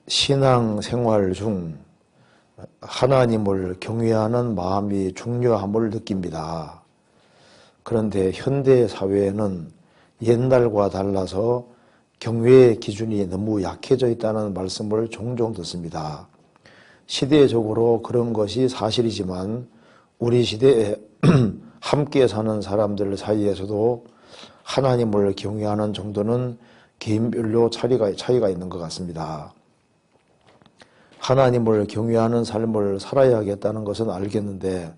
신앙생활 중 하나님을 경외하는 마음이 중요함을 느낍니다. 그런데 현대 사회에는 옛날과 달라서 경외의 기준이 너무 약해져 있다는 말씀을 종종 듣습니다. 시대적으로 그런 것이 사실이지만 우리 시대에 함께 사는 사람들 사이에서도 하나님을 경외하는 정도는 개인별로 차이가 있는 것 같습니다. 하나님을 경외하는 삶을 살아야겠다는 것은 알겠는데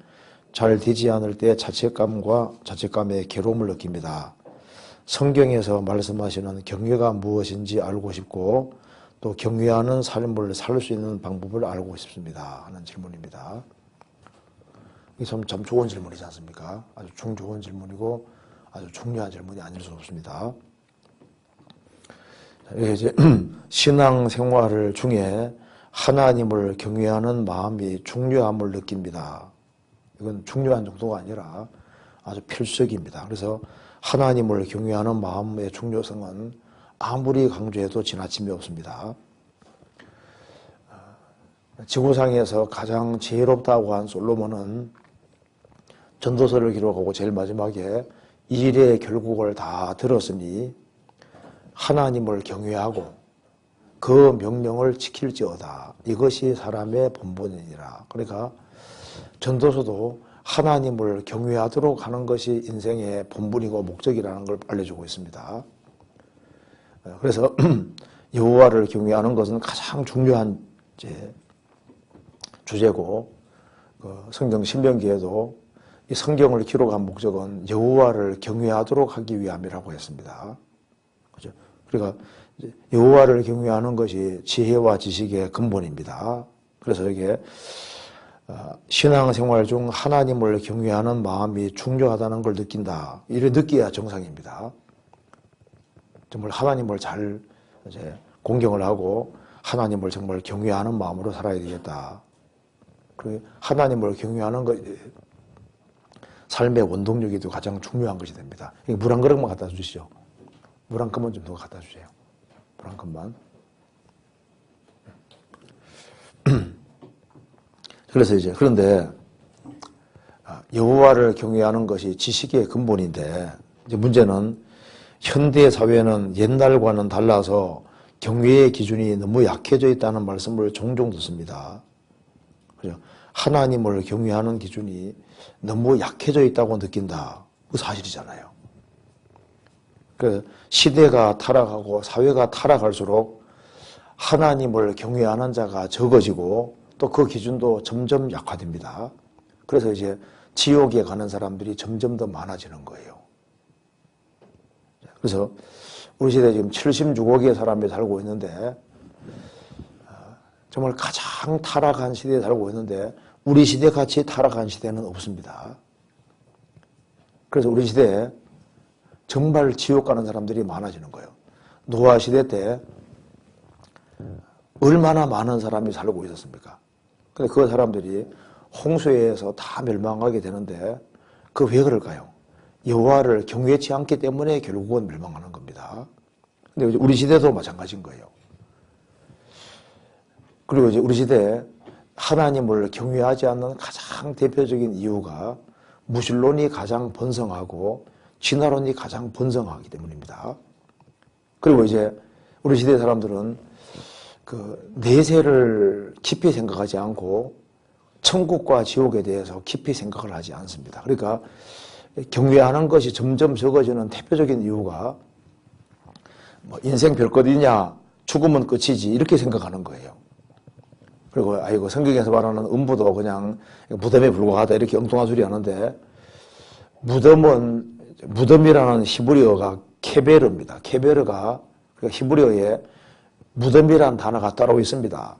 잘 되지 않을 때 자책감의 괴로움을 느낍니다. 성경에서 말씀하시는 경외가 무엇인지 알고 싶고 또 경외하는 삶을 살 수 있는 방법을 알고 싶습니다 하는 질문입니다. 이게 참 좋은 질문이지 않습니까? 아주 좋은 질문이고 아주 중요한 질문이 아닐 수 없습니다. 이제 신앙생활을 중에 하나님을 경외하는 마음이 중요함을 느낍니다. 이건 중요한 정도가 아니라 아주 필수적입니다. 그래서 하나님을 경외하는 마음의 중요성은 아무리 강조해도 지나침이 없습니다. 지구상에서 가장 지혜롭다고 한 솔로몬은 전도서를 기록하고 제일 마지막에 일의 결국을 다 들었으니 하나님을 경외하고 그 명령을 지킬지어다. 이것이 사람의 본분이니라. 그러니까 전도서도 하나님을 경외하도록 하는 것이 인생의 본분이고 목적이라는 걸 알려주고 있습니다. 그래서 여호와를 경외하는 것은 가장 중요한 주제고 성경 신명기에도 이 성경을 기록한 목적은 여호와를 경외하도록 하기 위함이라고 했습니다. 그죠? 그러니까 여호와를 경외하는 것이 지혜와 지식의 근본입니다. 그래서 이게 신앙생활 중 하나님을 경외하는 마음이 중요하다는 걸 느낀다. 이를 느껴야 정상입니다. 정말 하나님을 잘 공경을 하고 하나님을 정말 경외하는 마음으로 살아야 되겠다. 하나님을 경외하는 것, 삶의 원동력이 가장 중요한 것이 됩니다. 물 한 그릇만 갖다 주시죠. 물 한 컵만 좀 더 갖다 주세요. 물 한 컵만. 그런데 여호와를 경외하는 것이 지식의 근본인데 이제 문제는 현대 사회는 옛날과는 달라서 경외의 기준이 너무 약해져 있다는 말씀을 종종 듣습니다. 그죠? 하나님을 경외하는 기준이 너무 약해져 있다고 느낀다. 그 사실이잖아요. 그 시대가 타락하고 사회가 타락할수록 하나님을 경외하는 자가 적어지고 또 그 기준도 점점 약화됩니다. 그래서 이제 지옥에 가는 사람들이 점점 더 많아지는 거예요. 그래서 우리 시대에 지금 76억의 사람이 살고 있는데 정말 가장 타락한 시대에 살고 있는데 우리 시대같이 타락한 시대는 없습니다. 그래서 우리 시대에 정말 지옥 가는 사람들이 많아지는 거예요. 노아 시대 때 얼마나 많은 사람이 살고 있었습니까? 근데 그 사람들이 홍수에 의해서 다 멸망하게 되는데 그 왜 그럴까요? 여호와를 경외치 않기 때문에 결국은 멸망하는 겁니다. 근데 우리 시대도 마찬가지인 거예요. 그리고 이제 우리 시대에 하나님을 경외하지 않는 가장 대표적인 이유가 무신론이 가장 번성하고 진화론이 가장 번성하기 때문입니다. 그리고 이제 우리 시대 사람들은 그 내세를 깊이 생각하지 않고 천국과 지옥에 대해서 깊이 생각을 하지 않습니다. 그러니까 경외하는 것이 점점 적어지는 대표적인 이유가 뭐 인생 별것 있냐, 죽으면 끝이지 이렇게 생각하는 거예요. 그리고 아이고 성경에서 말하는 음부도 그냥 무덤에 불과하다 이렇게 엉뚱한 소리 하는데 무덤이라는 히브리어가 케베르입니다. 케베르가 히브리어에 무덤이라는 단어가 따로 있습니다.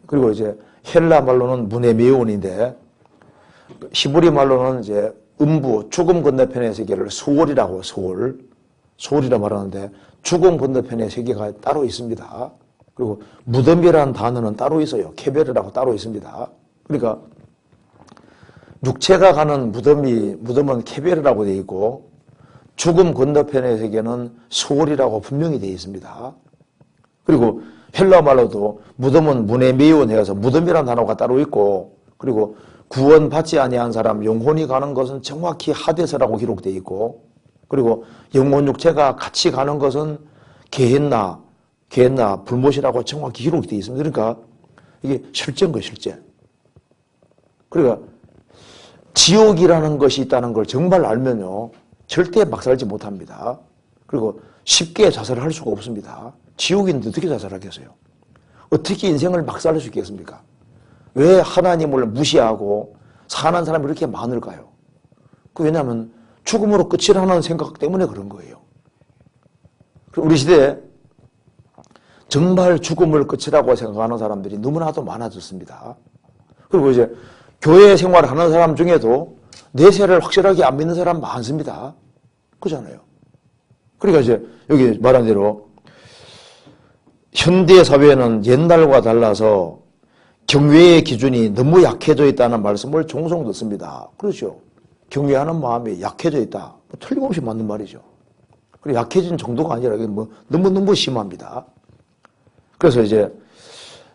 그리고 이제 헬라 말로는 무네메온인데 히브리 말로는 이제 음부, 죽음 건너편의 세계를 소월이라고 소월이라 말하는데 죽음 건너편의 세계가 따로 있습니다. 그리고 무덤이라는 단어는 따로 있어요. 케베르라고 따로 있습니다. 그러니까 육체가 가는 무덤은 케베르라고 되어 있고 죽음 건너편의 세계는 소월이라고 분명히 되어 있습니다. 그리고 헬라 말로도 무덤은 문에메이온 해서 무덤이라는 단어가 따로 있고, 그리고 구원받지 아니한 사람 영혼이 가는 것은 정확히 하데스라고 기록되어 있고, 그리고 영혼 육체가 같이 가는 것은 게헨나 불못이라고 정확히 기록되어 있습니다. 그러니까 이게 실제인 거예요, 실제. 그러니까 지옥이라는 것이 있다는 걸 정말 알면요, 절대 막 살지 못합니다. 그리고 쉽게 자살을 할 수가 없습니다. 지옥인데 어떻게 자살하겠어요? 어떻게 인생을 막 살 수 있겠습니까? 왜 하나님을 무시하고 사는 사람이 이렇게 많을까요? 왜냐하면 죽음으로 끝이라는 생각 때문에 그런 거예요. 우리 시대에 정말 죽음을 끝이라고 생각하는 사람들이 너무나도 많아졌습니다. 그리고 이제 교회 생활을 하는 사람 중에도 내세를 확실하게 안 믿는 사람 많습니다. 그렇잖아요. 그러니까 이제 여기 말한 대로 현대 사회는 옛날과 달라서 경외의 기준이 너무 약해져 있다는 말씀을 종종 듣습니다. 그렇죠. 경외하는 마음이 약해져 있다. 틀림없이 맞는 말이죠. 그리고 약해진 정도가 아니라 너무너무 심합니다. 그래서 이제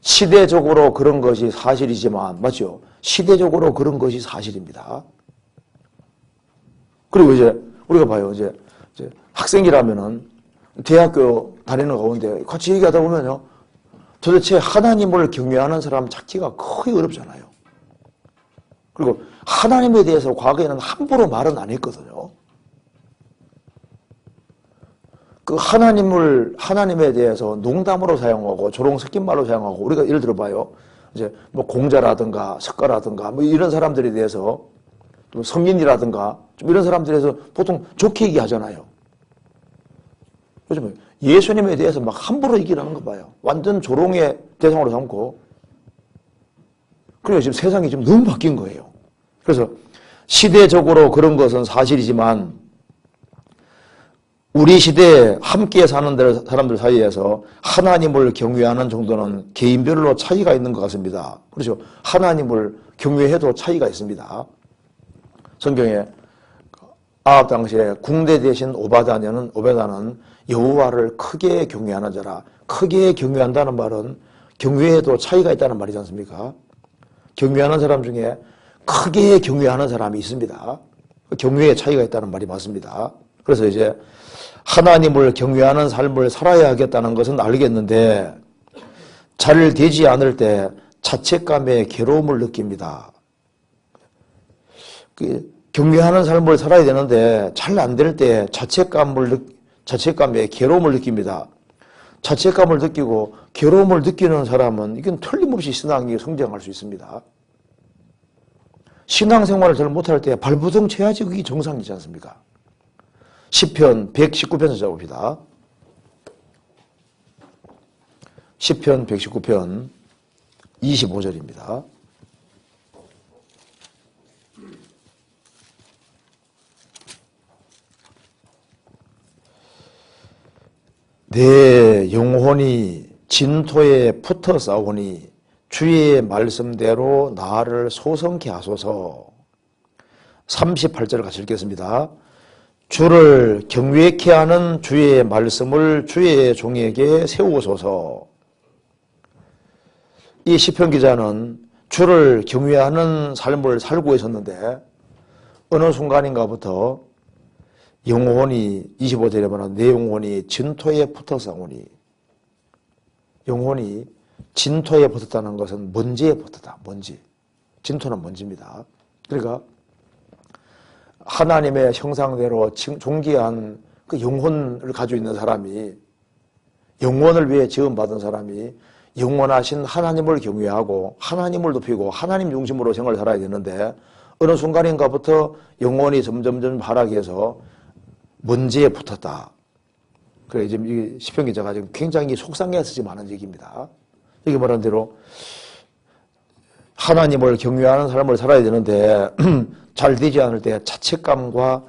시대적으로 그런 것이 사실이지만, 맞죠? 시대적으로 그런 것이 사실입니다. 그리고 이제 우리가 봐요. 이제 학생이라면은 대학교 다니는 가운데 같이 얘기하다 보면요, 도대체 하나님을 경외하는 사람 찾기가 거의 어렵잖아요. 그리고 하나님에 대해서 과거에는 함부로 말은 안 했거든요. 그 하나님에 대해서 농담으로 사용하고 조롱 섞인 말로 사용하고, 우리가 예를 들어봐요. 이제 뭐 공자라든가 석가라든가 뭐 이런 사람들에 대해서, 또 성인이라든가 좀 이런 사람들에 대해서 보통 좋게 얘기하잖아요. 요즘에 예수님에 대해서 막 함부로 얘기를 하는 거 봐요. 완전 조롱의 대상으로 삼고. 그리고 지금 세상이 좀 너무 바뀐 거예요. 그래서 시대적으로 그런 것은 사실이지만, 우리 시대에 함께 사는 사람들 사이에서 하나님을 경외하는 정도는 개인별로 차이가 있는 것 같습니다. 그렇죠. 하나님을 경외해도 차이가 있습니다. 성경에 아합 당시에 궁대 대신 오바다는 여호와를 크게 경외하는 자라. 크게 경외한다는 말은 경외에도 차이가 있다는 말이지 않습니까? 경외하는 사람 중에 크게 경외하는 사람이 있습니다. 경외에 차이가 있다는 말이 맞습니다. 그래서 이제 하나님을 경외하는 삶을 살아야 하겠다는 것은 알겠는데, 잘 되지 않을 때 자책감에 괴로움을 느낍니다. 경외하는 삶을 살아야 되는데 잘 안 될 때 자책감에 괴로움을 느낍니다. 자책감을 느끼고 괴로움을 느끼는 사람은 이건 틀림없이 신앙이 성장할 수 있습니다. 신앙생활을 잘 못할 때 발부둥 쳐야지 그게 정상이지 않습니까? 시편 119편 찾아봅시다. 시편 119편 25절입니다. 내 영혼이 진토에 붙어 싸우니 주의 말씀대로 나를 소성케 하소서. 38절 같이 읽겠습니다. 주를 경외케 하는 주의 말씀을 주의 종에게 세우소서. 이 시편 기자는 주를 경외하는 삶을 살고 있었는데 어느 순간인가부터 영혼이, 25절에 보면 내 영혼이 진토에 붙어 싸우니, 영혼이 진토에 붙었다는 것은 먼지에 붙었다. 먼지. 진토는 먼지입니다. 그러니까 하나님의 형상대로 존귀한 그 영혼을 가지고 있는 사람이, 영혼을 위해 지음받은 사람이 영원하신 하나님을 경외하고 하나님을 높이고 하나님 중심으로 생활을 살아야 되는데, 어느 순간인가부터 영혼이 점점 하락해서 먼지에 붙었다. 그래, 지금 이 시편 기자가 지금 굉장히 속상해서 지금 하는 얘기입니다. 여기 말한 대로 하나님을 경외하는 삶을 살아야 되는데 잘 되지 않을 때 자책감과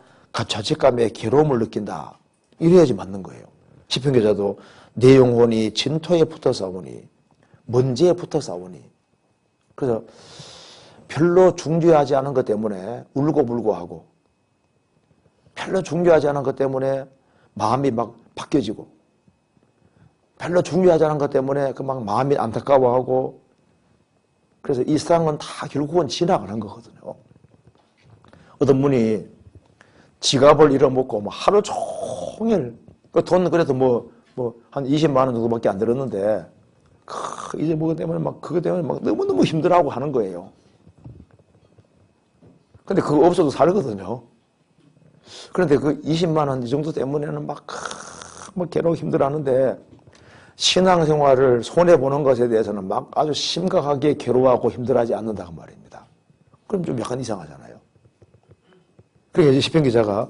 자책감에 괴로움을 느낀다. 이래야지 맞는 거예요. 시편 기자도 내 영혼이 진토에 붙어 싸우니, 먼지에 붙어 싸우니. 그래서 별로 중요하지 않은 것 때문에 울고불고 하고, 별로 중요하지 않은 것 때문에 마음이 막 바뀌어지고, 별로 중요하지 않은 것 때문에 그 막 마음이 안타까워하고 그래서 이 세상은 다 결국은 지나가는 거거든요. 어떤 분이 지갑을 잃어먹고 뭐 하루 종일 그 돈 그래도 뭐 한 20만 원 정도밖에 안 들었는데 이제 뭐 때문에 막 그것 때문에 막 너무너무 힘들어하고 하는 거예요. 근데 그거 없어도 살거든요. 그런데 그 20만 원 이 정도 때문에는 막 괴로워 힘들어하는데 신앙생활을 손해보는 것에 대해서는 막 아주 심각하게 괴로워하고 힘들어하지 않는다고 말입니다. 그럼 좀 약간 이상하잖아요. 그러니까 이제 시편 기자가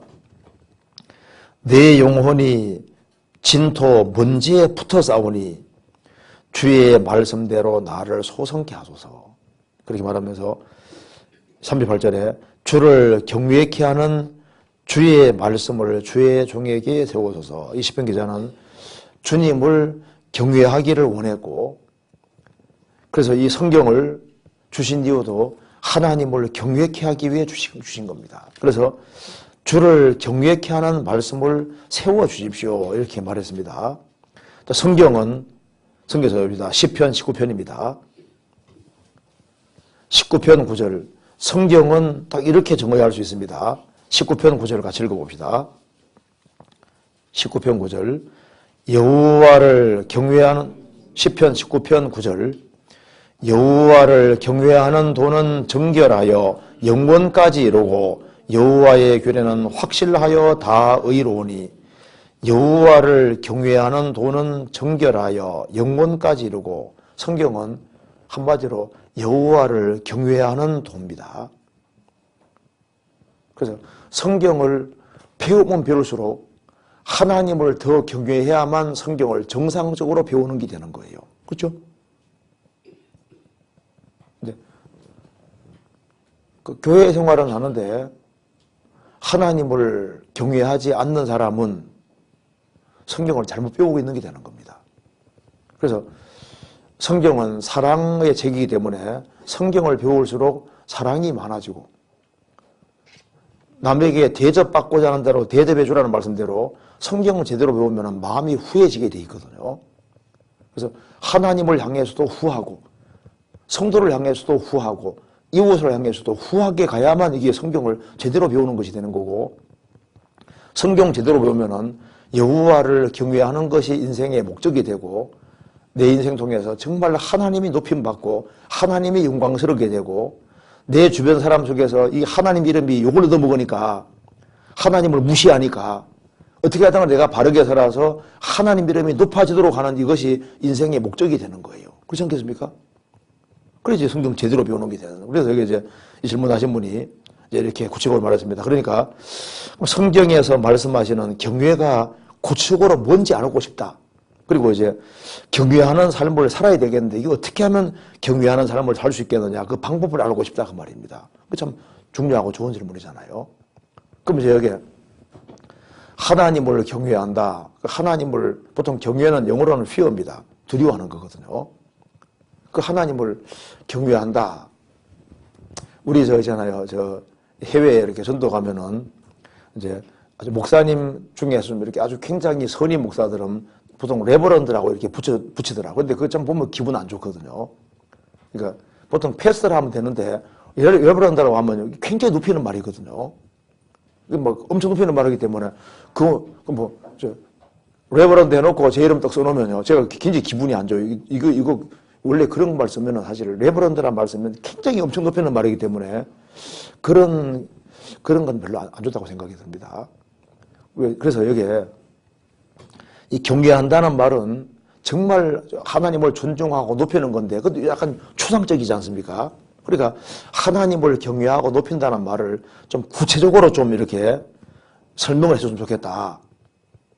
내 영혼이 진토 먼지에 붙어 싸우니 주의 말씀대로 나를 소성케 하소서. 그렇게 말하면서 38절에 주를 경외케 하는 주의 말씀을 주의 종에게 세워소서. 이 시편 기자는 주님을 경외하기를 원했고 그래서 이 성경을 주신 이유도 하나님을 경외케 하기 위해 주신 겁니다. 그래서 주를 경외케 하는 말씀을 세워주십시오. 이렇게 말했습니다. 성경은 성경에서입니다. 시편 19편입니다. 19편 9절. 성경은 딱 이렇게 정의할 수 있습니다. 19편 9절을 같이 읽어봅시다. 19편 9절. 여호와를 경외하는 시편 19편 9절. 여호와를 경외하는 도는 정결하여 영원까지 이루고 여호와의 규례는 확실하여 다 의로우니 여호와를 경외하는 도는 정결하여 영원까지 이루고 성경은 한마디로 여호와를 경외하는 도입니다. 그래서 성경을 배우면 배울수록 하나님을 더 경외해야만 성경을 정상적으로 배우는 게 되는 거예요. 그렇죠? 그 교회 생활을 하는데 하나님을 경외하지 않는 사람은 성경을 잘못 배우고 있는 게 되는 겁니다. 그래서 성경은 사랑의 책이기 때문에 성경을 배울수록 사랑이 많아지고 남에게 대접받고자 하는 대로 대접해 주라는 말씀대로 성경을 제대로 배우면 마음이 후해지게 돼 있거든요. 그래서 하나님을 향해서도 후하고 성도를 향해서도 후하고 이웃을 향해서도 후하게 가야만 이게 성경을 제대로 배우는 것이 되는 거고 성경 제대로 배우면은 여호와를 경외하는 것이 인생의 목적이 되고 내 인생 통해서 정말 하나님이 높임받고 하나님이 영광스럽게 되고 내 주변 사람 속에서 이 하나님 이름이 욕을 얻어먹으니까 하나님을 무시하니까 어떻게 하다가 내가 바르게 살아서 하나님 이름이 높아지도록 하는 이것이 인생의 목적이 되는 거예요. 그렇지 않겠습니까? 그래서 성경 제대로 배우는 게 되는 거예요. 그래서 여기 이제 이 질문하신 분이 이제 이렇게 구체적으로 말했습니다. 그러니까 성경에서 말씀하시는 경외가 구체적으로 뭔지 알고 싶다. 그리고 이제 경외하는 삶을 살아야 되겠는데 이거 어떻게 하면 경외하는 삶을 살 수 있겠느냐. 그 방법을 알고 싶다. 그 말입니다. 그 참 중요하고 좋은 질문이잖아요. 그럼 이제 여기 하나님을 경외한다. 하나님을 보통 경외는 영어로는 fear입니다. 두려워하는 거거든요. 그 하나님을 경외한다. 우리 있잖아요. 해외에 이렇게 전도 가면은 이제 아주 목사님 중에서 이렇게 아주 굉장히 선임 목사들은 보통 레버런드라고 이렇게 붙이더라고요. 근데 그거 좀 보면 기분 안 좋거든요. 그러니까 보통 패스를 하면 되는데 레버런드라고 하면 굉장히 높이는 말이거든요. 뭐 엄청 높이는 말이기 때문에 레버런드 해놓고 제 이름 딱 써놓으면요. 제가 굉장히 기분이 안 좋아요. 이거 원래 그런 말 쓰면 사실 레버런드란 말 쓰면 굉장히 엄청 높이는 말이기 때문에 그런 건 별로 안 좋다고 생각이 듭니다. 그래서 여기에 이 경외한다는 말은 정말 하나님을 존중하고 높이는 건데 그것도 약간 추상적이지 않습니까? 그러니까 하나님을 경외하고 높인다는 말을 좀 구체적으로 좀 이렇게 설명을 해줬으면 좋겠다.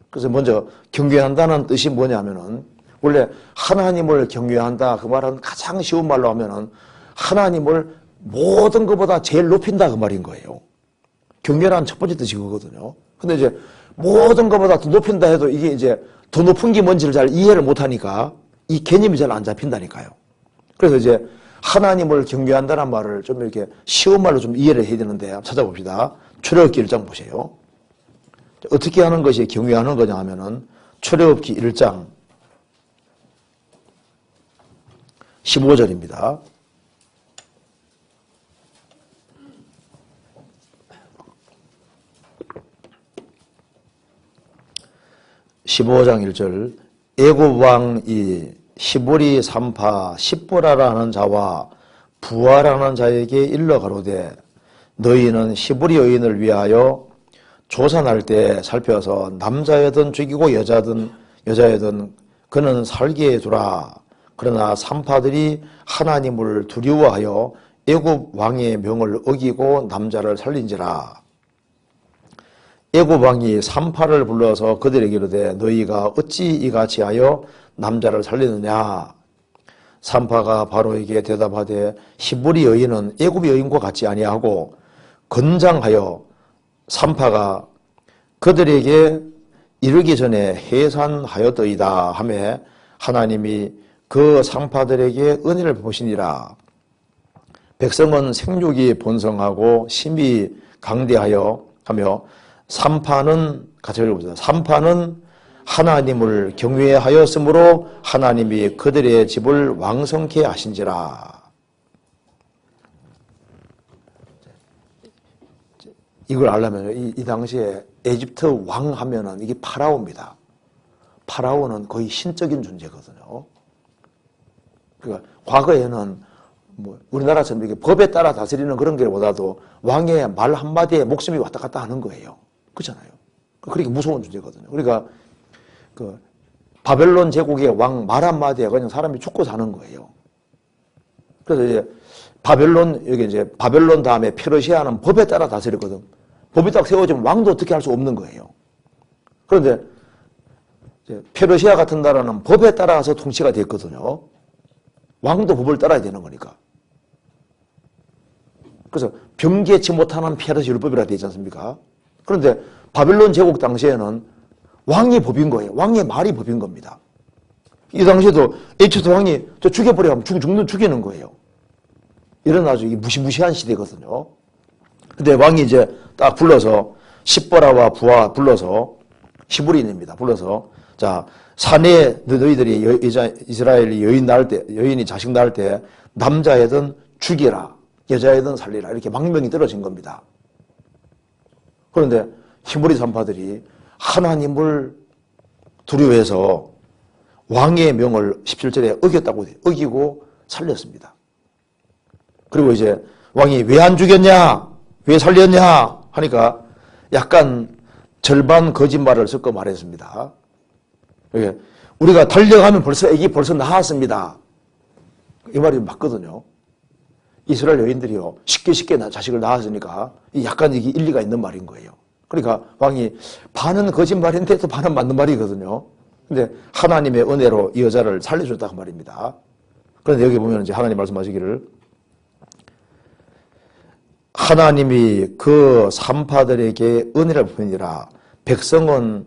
그래서 먼저 경외한다는 뜻이 뭐냐면은 원래 하나님을 경외한다 그 말은 가장 쉬운 말로 하면은 하나님을 모든 것보다 제일 높인다 그 말인 거예요. 경외라는 첫 번째 뜻이 그거거든요. 근데 이제 모든 것보다 더 높인다 해도 이게 이제 더 높은 게 뭔지를 잘 이해를 못하니까 이 개념이 잘 안 잡힌다니까요. 그래서 이제 하나님을 경외한다는 말을 좀 이렇게 쉬운 말로 좀 이해를 해야 되는데 한번 찾아봅시다. 출애굽기 1장 보세요. 어떻게 하는 것이 경외하는 거냐 하면은 출애굽기 1장 15절입니다. (15장 1절) 애굽 왕이 시보리 산파 십보라라는 자와 부하라는 자에게 일러 가로되 너희는 시보리 여인을 위하여 조산할 때 살펴서 남자여든 죽이고 여자여든 그는 살게 두라. 그러나 산파들이 하나님을 두려워하여 애굽 왕의 명을 어기고 남자를 살린지라. 애굽 왕이 산파를 불러서 그들에게 이르되 너희가 어찌 이같이 하여 남자를 살리느냐. 산파가 바로에게 대답하되 시보리 여인은 애굽 여인과 같지 아니하고 건장하여 산파가 그들에게 이르기 전에 해산하였더이다 하매 하나님이 그 산파들에게 은혜를 보시니라. 백성은 생육이 번성하고 심히 강대하여 하며 산파는 같이 읽어보세요. 산파는 하나님을 경외하였으므로 하나님이 그들의 집을 왕성케 하신지라. 이걸 알려면 이 당시에 에집트 왕 하면은 이게 파라오입니다. 파라오는 거의 신적인 존재거든요. 그러니까 과거에는 뭐 우리나라처럼 이렇게 법에 따라 다스리는 그런 게보다도 왕의 말 한마디에 목숨이 왔다 갔다 하는 거예요. 그렇잖아요. 그렇게 무서운 존재거든요. 그러니까 그 바벨론 제국의 왕 말 한마디에 그냥 사람이 죽고 사는 거예요. 그래서 이제 여기 이제 바벨론 다음에 페르시아는 법에 따라 다스리거든. 법이 딱 세워지면 왕도 어떻게 할 수 없는 거예요. 그런데 이제 페르시아 같은 나라는 법에 따라서 통치가 됐거든요. 왕도 법을 따라야 되는 거니까. 그래서 병개치 못하는 페르시 율법이라 되지 않습니까? 그런데 바벨론 제국 당시에는 왕이 법인 거예요. 왕의 말이 법인 겁니다. 이 당시에도 에집트 왕이 저 죽여버려 하면 죽이는 거예요. 이런 아주 무시무시한 시대거든요. 근데 왕이 이제 딱 불러서 십보라와 부하 불러서 시브린입니다. 불러서 자 산에 너희들이 이스라엘이 여인이 자식 낳을 때 남자애든 죽이라 여자애든 살리라 이렇게 망명이 떨어진 겁니다. 그런데 시브리 산파들이 하나님을 두려워해서 왕의 명을 17절에 어기고 살렸습니다. 그리고 이제 왕이 왜 안 죽였냐? 왜 살렸냐? 하니까 약간 절반 거짓말을 섞어 말했습니다. 우리가 달려가면 애기 벌써 나왔습니다. 이 말이 맞거든요. 이스라엘 여인들이요. 쉽게 자식을 낳았으니까 약간 이게 일리가 있는 말인 거예요. 그러니까 왕이 반은 거짓말인데 또 반은 맞는 말이거든요. 근데 하나님의 은혜로 이 여자를 살려줬다고 말입니다. 그런데 여기 보면 이제 하나님 말씀하시기를 하나님이 그 산파들에게 은혜를 베푸니라. 백성은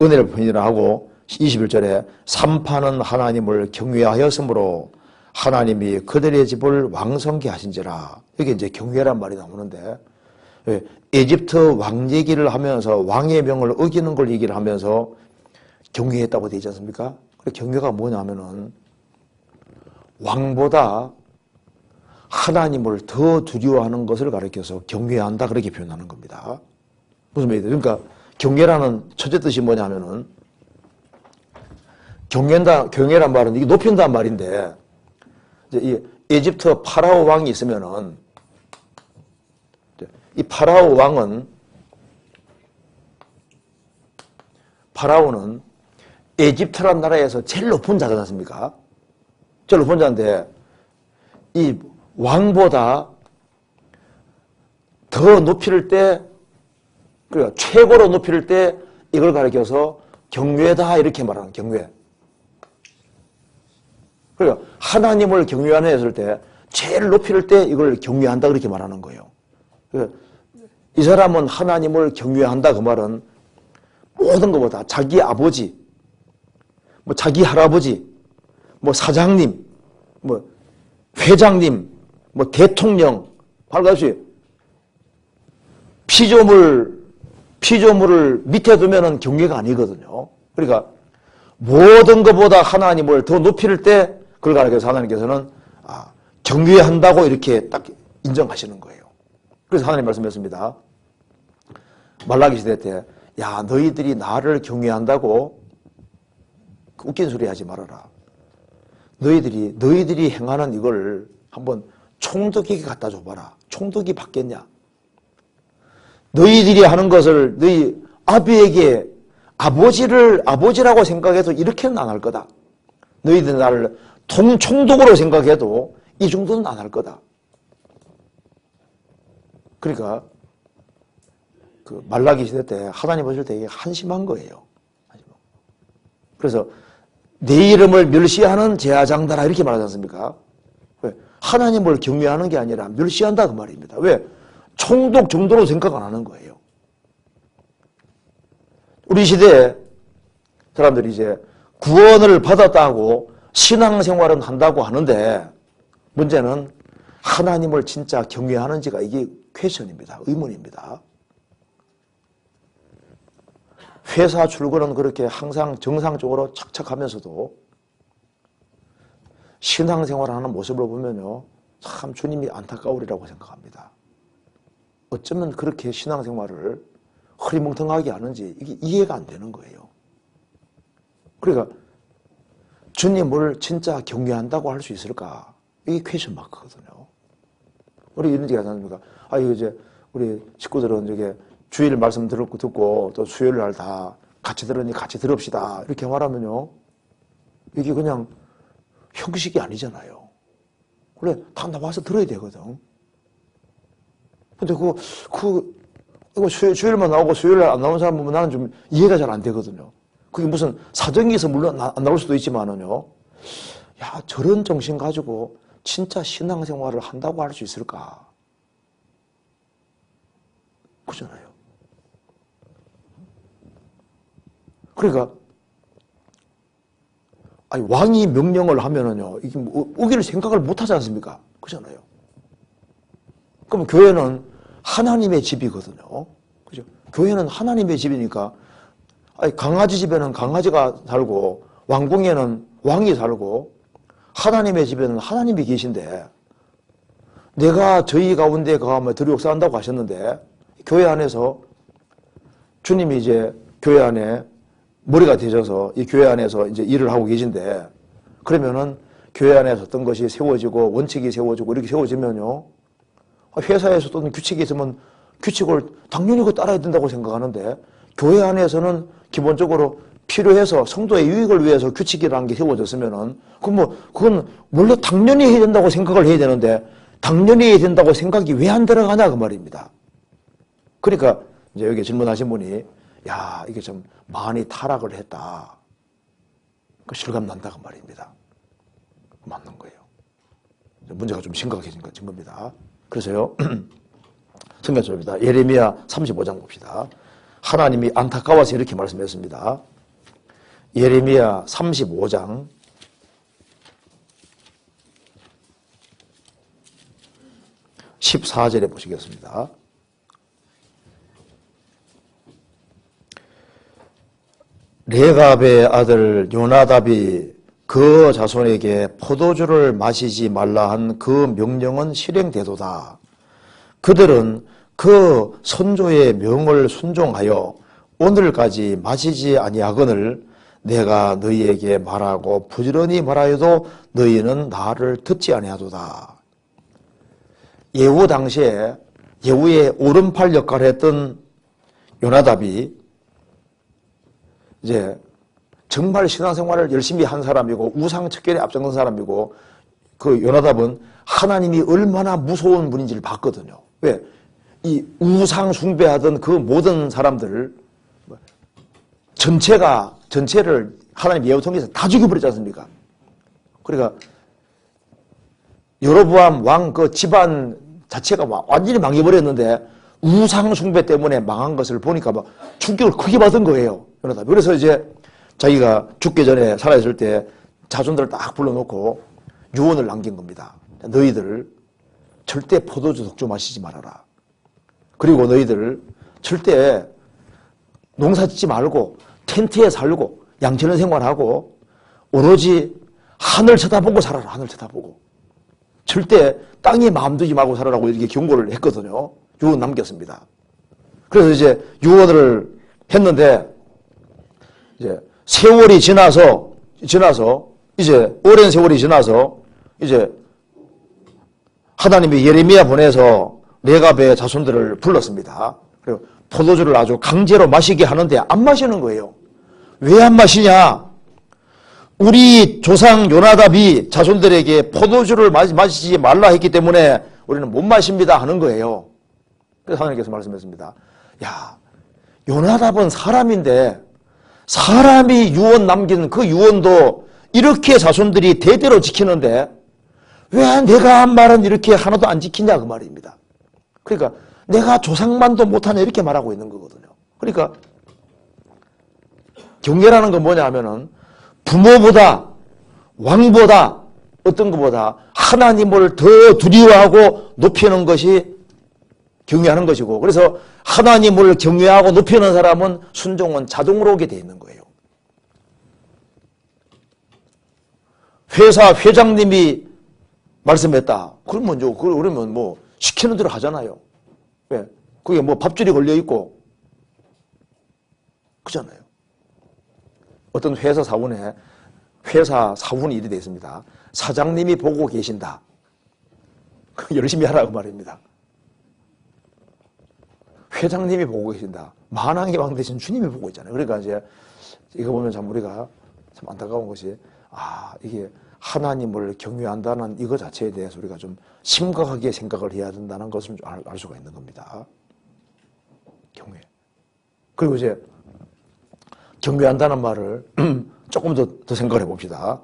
은혜를 베푸니라 하고 21절에 산파는 하나님을 경외하였으므로 하나님이 그들의 집을 왕성케 하신지라. 여기 이제 경외란 말이 나오는데 에집트 왕 얘기를 하면서 왕의 명을 어기는 걸 얘기를 하면서 경외했다고 되지 않습니까? 경외가 뭐냐면은 왕보다 하나님을 더 두려워하는 것을 가리켜서 경외한다 그렇게 표현하는 겁니다. 무슨 말이죠? 그러니까 경외라는 첫째 뜻이 뭐냐면은 경외란 말은 이게 높인다는 말인데 이제 이 에집트 파라오 왕이 있으면은 이 파라오는 에집트란 나라에서 제일 높은 자지 않습니까? 제일 높은 자인데 이 왕보다 더 높일 때, 그러니까 최고로 높일 때 이걸 가리켜서 경외다 이렇게 말하는 경외. 그러니까 하나님을 경외하는 했을 때 제일 높일 때 이걸 경외한다 그렇게 말하는 거예요. 그러니까 이 사람은 하나님을 경외한다 그 말은 모든 것보다 자기 아버지, 뭐 자기 할아버지, 뭐 사장님, 뭐 회장님, 뭐 대통령, 발가시 피조물을 밑에 두면은 경외가 아니거든요. 그러니까 모든 것보다 하나님을 더 높일 때 그걸 가르쳐서 하나님께서는 경외한다고 이렇게 딱 인정하시는 거예요. 그래서 하나님 말씀했습니다. 말라기 시대 때, 야, 너희들이 나를 경외한다고 웃긴 소리 하지 말아라. 너희들이 행하는 이걸 한번 총독에게 갖다 줘봐라. 총독이 받겠냐? 너희들이 하는 것을 너희 아비에게 아버지라고 생각해도 이렇게는 안 할 거다. 너희들 나를 총독으로 생각해도 이 정도는 안 할 거다. 그러니까 그 말라기 시대 때 하나님 보실 때 이게 한심한 거예요. 그래서 내 이름을 멸시하는 제사장들아 이렇게 말하지 않습니까? 왜? 하나님을 경외하는 게 아니라 멸시한다 그 말입니다. 왜? 총독 정도로 생각 안 하는 거예요. 우리 시대에 사람들이 이제 구원을 받았다고 신앙생활은 한다고 하는데 문제는 하나님을 진짜 경외하는지가 이게 퀘션입니다. 의문입니다. 회사 출근은 그렇게 항상 정상적으로 착착하면서도 신앙생활하는 모습을 보면요, 참 주님이 안타까우리라고 생각합니다. 어쩌면 그렇게 신앙생활을 흐리멍텅하게 하는지 이게 이해가 안 되는 거예요. 그러니까 주님을 진짜 경외한다고 할 수 있을까? 이게 퀘션 마크거든요. 우리 이런 얘기 하지 않습니까? 이거 이제 우리 식구들은 저게 주일 말씀 듣고 또 수요일 날 다 같이 들으니 같이 들읍시다. 이렇게 말하면요. 이게 그냥 형식이 아니잖아요. 그래, 다 나와서 들어야 되거든. 근데 이거 주일만 나오고 수요일 날 안 나오는 사람 보면 나는 좀 이해가 잘 안 되거든요. 그게 무슨 사정이 있어 물론 안 나올 수도 있지만은요. 야, 저런 정신 가지고 진짜 신앙생활을 한다고 할 수 있을까? 그잖아요. 그러니까 왕이 명령을 하면은요, 이게 뭐 우기를 생각을 못 하지 않습니까? 그잖아요. 그럼 교회는 하나님의 집이거든요. 그죠? 교회는 하나님의 집이니까, 강아지 집에는 강아지가 살고, 왕궁에는 왕이 살고, 하나님의 집에는 하나님이 계신데, 내가 저희 가운데 가면 들육사한다고 하셨는데, 교회 안에서 주님이 이제 교회 안에 머리가 되셔서 이 교회 안에서 이제 일을 하고 계신데, 그러면은 교회 안에서 어떤 것이 세워지고 원칙이 세워지고 이렇게 세워지면요, 회사에서 또는 규칙이 있으면 규칙을 당연히 그거 따라야 된다고 생각하는데, 교회 안에서는 기본적으로 필요해서 성도의 유익을 위해서 규칙이라는 게 세워졌으면은 그건 원래 당연히 해야 된다고 생각을 해야 되는데 당연히 해야 된다고 생각이 왜 안 들어가냐 그 말입니다. 그러니까 이제 여기 질문하신 분이 야, 이게 좀 많이 타락을 했다. 그 실감 난다 그 말입니다. 맞는 거예요. 문제가 좀 심각해진 겁니다. 그래서요, 성경적입니다. 예레미야 35장 봅시다. 하나님이 안타까워서 이렇게 말씀했습니다. 예레미야 35장 14절에 보시겠습니다. 레갑의 아들 요나답이 그 자손에게 포도주를 마시지 말라 한 그 명령은 실행되도다. 그들은 그 선조의 명을 순종하여 오늘까지 마시지 아니하거늘 내가 너희에게 말하고 부지런히 말하여도 너희는 나를 듣지 아니하도다. 예후 당시에 예후의 오른팔 역할을 했던 요나답이 이제 정말 신앙생활을 열심히 한 사람이고 우상척결에 앞장선 사람이고, 그 요나답은 하나님이 얼마나 무서운 분인지를 봤거든요. 왜? 이 우상 숭배하던 그 모든 사람들 전체를 하나님 예후 통해서 다 죽여버리지 않습니까? 그러니까 여로보암 왕 그 집안 자체가 완전히 망해버렸는데 우상 숭배 때문에 망한 것을 보니까 막 충격을 크게 받은 거예요. 그래서 이제 자기가 죽기 전에 살아있을 때 자손들을 딱 불러놓고 유언을 남긴 겁니다. 너희들 절대 포도주 독주 마시지 말아라. 그리고 너희들 절대 농사 짓지 말고 텐트에 살고 양치는 생활하고 오로지 하늘 쳐다보고 살아라. 하늘 쳐다보고. 절대 땅에 마음 두지 말고 살아라고 이렇게 경고를 했거든요. 유언 남겼습니다. 그래서 이제 유언을 했는데 이제 세월이 지나서 이제 오랜 세월이 지나서 이제 하나님이 예레미야 보내서 레갑의 자손들을 불렀습니다. 그리고 포도주를 아주 강제로 마시게 하는데 안 마시는 거예요. 왜 안 마시냐? 우리 조상 요나답이 자손들에게 포도주를 마시지 말라 했기 때문에 우리는 못 마십니다 하는 거예요. 그래서 하나님께서 말씀했습니다. 야, 요나답은 사람인데 사람이 유언 남긴 그 유언도 이렇게 자손들이 대대로 지키는데 왜 내가 한 말은 이렇게 하나도 안 지키냐 그 말입니다. 그러니까 내가 조상만도 못하냐 이렇게 말하고 있는 거거든요. 그러니까 경계라는 건 뭐냐 하면은 부모보다 왕보다 어떤 것보다 하나님을 더 두려워하고 높이는 것이 경외하는 것이고, 그래서 하나님을 경외하고 높이는 사람은 순종은 자동으로 오게 돼 있는 거예요. 회사 회장님이 말씀했다. 그러면 뭐 시키는 대로 하잖아요. 왜? 그게 뭐 밥줄이 걸려 있고 그잖아요. 어떤 회사 사원이 일이 되어 있습니다. 사장님이 보고 계신다. 열심히 하라고 말입니다. 회장님이 보고 계신다. 만왕의 왕 대신 주님이 보고 있잖아요. 그러니까 이제 이거 보면 참 우리가 참 안타까운 것이 이게 하나님을 경외한다는 이거 자체에 대해서 우리가 좀 심각하게 생각을 해야 된다는 것을 알 수가 있는 겁니다. 경외. 그리고 이제 경외한다는 말을 조금 더 생각을 해봅시다.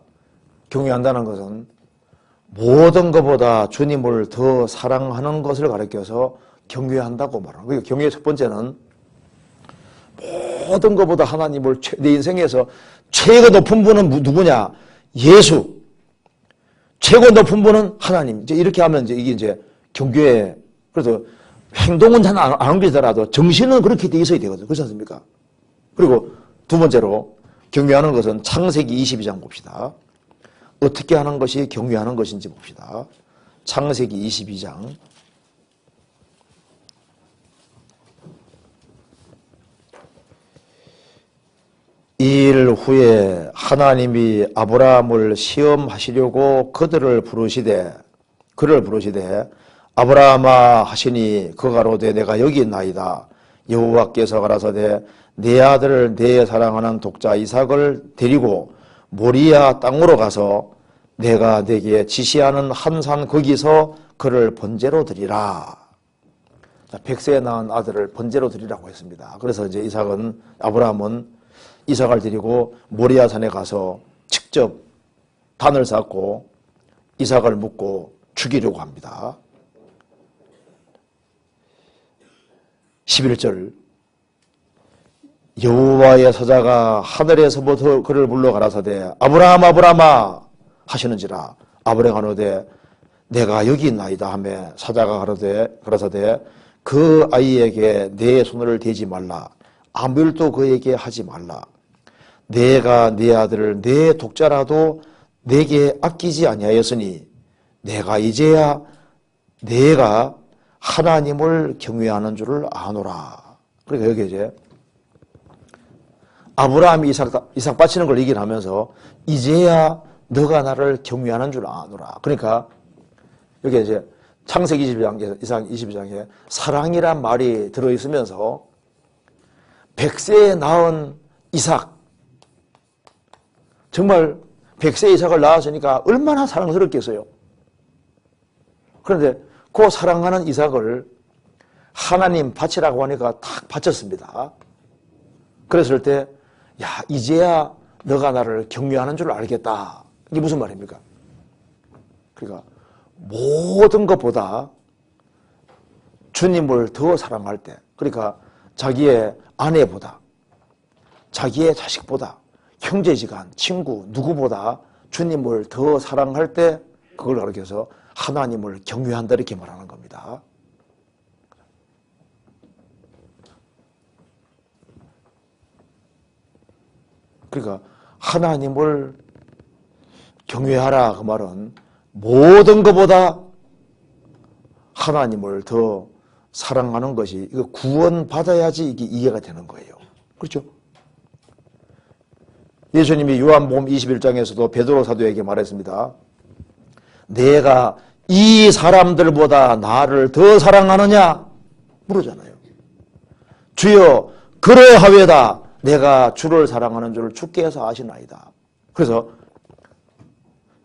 경외한다는 것은 모든 것보다 주님을 더 사랑하는 것을 가리켜서 경외한다고 말하는 거예요. 경외의 첫 번째는 모든 것보다 하나님을 내 인생에서 최고 높은 분은 누구냐? 예수. 최고 높은 분은 하나님. 이제 이렇게 하면 이제 이게 이제 경외. 그래서 행동은 잘 안 옮기더라도 정신은 그렇게 돼 있어야 되거든요. 그렇지 않습니까? 그리고 두 번째로 경외하는 것은 창세기 22장 봅시다. 어떻게 하는 것이 경외하는 것인지 봅시다. 창세기 22장. 이 일 후에 하나님이 아브라함을 시험하시려고 그를 부르시되 아브라함아 하시니 그가 가로되 내가 여기 있나이다. 여호와께서 가라사대 내 아들을 내 사랑하는 독자 이삭을 데리고 모리아 땅으로 가서 내가 네게 지시하는 한 산 거기서 그를 번제로 드리라. 100세에 낳은 아들을 번제로 드리라고 했습니다. 그래서 이제 아브라함은 이삭을 데리고 모리아 산에 가서 직접 단을 쌓고 이삭을 묻고 죽이려고 합니다. 11절 여호와의 사자가 하늘에서부터 그를 불러 가라사대 아브라함아 하시는지라. 아브라함이 가로되 내가 여기 있나이다 하매 사자가 가라사대 그 아이에게 내 손을 대지 말라. 아무 일도 그에게 하지 말라. 내가 네 아들을 내 독자라도 내게 아끼지 아니하였으니 내가 이제야 내가 하나님을 경외하는 줄을 아노라. 그러니까 여기 이제 아브라함이 이삭 바치는 걸 얘기를 하면서 이제야 너가 나를 경외하는 줄 아노라. 그러니까 여기 이제 창세기 22장에 이삭 22장에 사랑이란 말이 들어있으면서 100세에 낳은 이삭, 정말 100세 이삭을 낳았으니까 얼마나 사랑스럽겠어요. 그런데 그 사랑하는 이삭을 하나님 바치라고 하니까 탁 바쳤습니다. 그랬을 때 이제야 너가 나를 경외하는 줄 알겠다. 이게 무슨 말입니까? 그러니까 모든 것보다 주님을 더 사랑할 때, 그러니까 자기의 아내보다, 자기의 자식보다, 형제지간, 친구, 누구보다 주님을 더 사랑할 때 그걸 가르쳐서 하나님을 경외한다 이렇게 말하는 겁니다. 그러니까 하나님을 경외하라 그 말은 모든 것보다 하나님을 더 사랑하는 것이 이거 구원받아야지 이게 이해가 되는 거예요. 그렇죠? 예수님이 요한복음 21장에서도 베드로 사도에게 말했습니다. 내가 이 사람들보다 나를 더 사랑하느냐? 물으잖아요. 주여 그러하외다 내가 주를 사랑하는 줄을 주께서 아시나이다. 그래서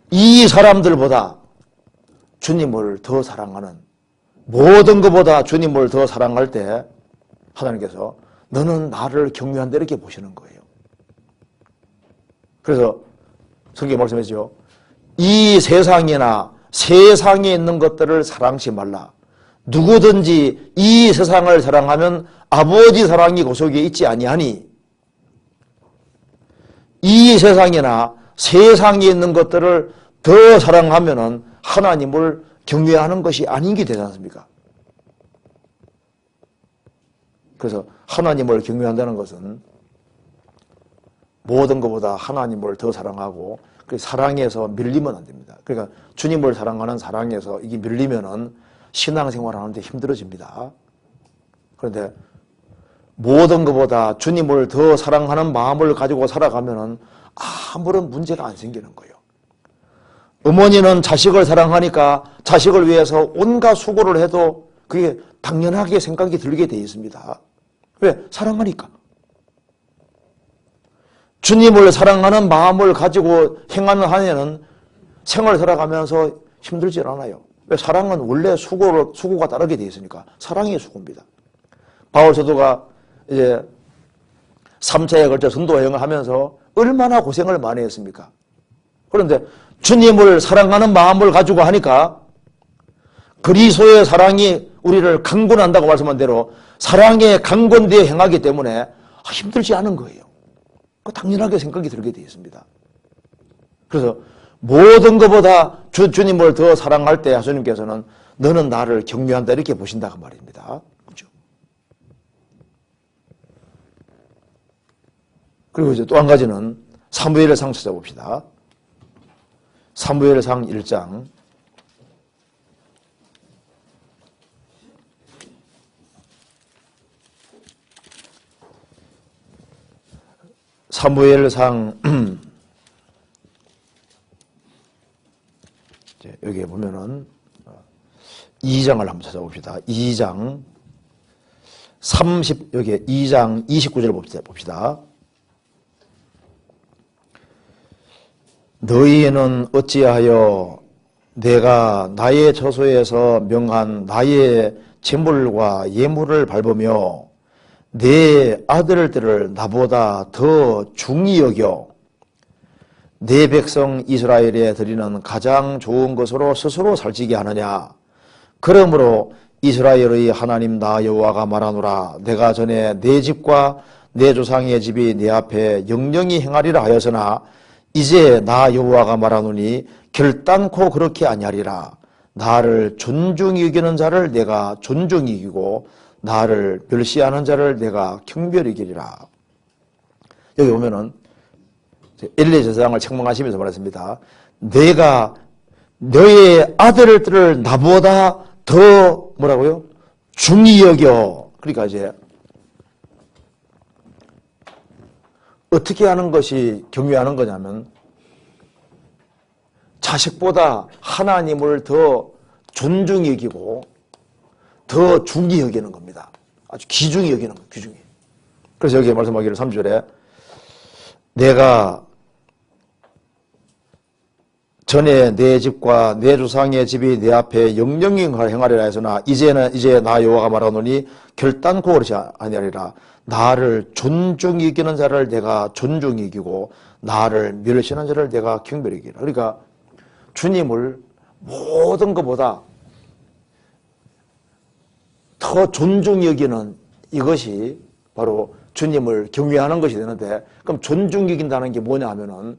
이 사람들보다 주님을 더 사랑하는, 모든 것보다 주님을 더 사랑할 때 하나님께서 너는 나를 경외한다 이렇게 보시는 거예요. 그래서 성경에 말씀하시죠. 이 세상이나 세상에 있는 것들을 사랑치 말라. 누구든지 이 세상을 사랑하면 아버지 사랑이 그 속에 있지 아니하니, 이 세상이나 세상에 있는 것들을 더 사랑하면은 하나님을 경외하는 것이 아닌 게 되지 않습니까? 그래서 하나님을 경외한다는 것은 모든 것보다 하나님을 더 사랑하고 그 사랑에서 밀리면 안 됩니다. 그러니까 주님을 사랑하는 사랑에서 이게 밀리면은 신앙생활 하는데 힘들어집니다. 그런데 모든 것보다 주님을 더 사랑하는 마음을 가지고 살아가면은 아무런 문제가 안 생기는 거예요. 어머니는 자식을 사랑하니까 자식을 위해서 온갖 수고를 해도 그게 당연하게 생각이 들게 돼 있습니다. 왜? 사랑하니까. 주님을 사랑하는 마음을 가지고 행하는 한에는 생활 살아가면서 힘들지 않아요. 왜? 사랑은 원래 수고가 따르게 돼 있으니까. 사랑이 수고입니다. 바울 사도가 이제 3차에 걸쳐 전도 여행을 하면서 얼마나 고생을 많이 했습니까? 그런데 주님을 사랑하는 마음을 가지고 하니까 그리스도의 사랑이 우리를 강권한다고 말씀한 대로 사랑에 강권되어 행하기 때문에 힘들지 않은 거예요. 당연하게 생각이 들게 되어 있습니다. 그래서 모든 것보다 주님을 더 사랑할 때 하나님께서는 너는 나를 경외한다 이렇게 보신다고 말입니다. 그렇죠? 그리고 이제 또 한 가지는 사무엘상 찾아봅시다. 사무엘상 1장 사무엘상 여기에 보면은 2장을 한번 찾아봅시다. 2장 여기 2장 29절 봅시다. 너희는 어찌하여 내가 나의 처소에서 명한 나의 제물과 예물을 밟으며 내 아들들을 나보다 더 중히 여겨 내 백성 이스라엘에 드리는 가장 좋은 것으로 스스로 살찌게 하느냐. 그러므로 이스라엘의 하나님 나 여호와가 말하노라. 내가 전에 내 집과 내 조상의 집이 내 앞에 영영히 행하리라 하였으나 이제 나 여호와가 말하노니 결단코 그렇게 아니하리라. 나를 존중히 여기는 자를 내가 존중히 여기고 나를 멸시하는 자를 내가 경멸히 여기리라. 여기 보면은 엘리 제사장을 책망하시면서 말했습니다. 내가 너의 아들들을 나보다 더 뭐라고요? 중히 여겨. 그러니까 이제 어떻게 하는 것이 경외하는 거냐면 자식보다 하나님을 더 존중히 여기고 더 중히 여기는 겁니다. 아주 귀중히 여기는 거예요. 귀중히. 그래서 여기에 말씀하기를 3절에 내가 전에 내 집과 내 조상의 집이 내 앞에 영영히 행하리라 했으나 이제 나 여호와가 말하노니 결단코 그렇지 아니하리라. 나를 존중히 여기는 자를 내가 존중히 여기고 나를 멸시하는 자를 내가 경멸히 여기리라. 그러니까 주님을 모든 것보다 더 존중히 여기는 이것이 바로 주님을 경외하는 것이 되는데, 그럼 존중히 여긴다는 게 뭐냐 하면은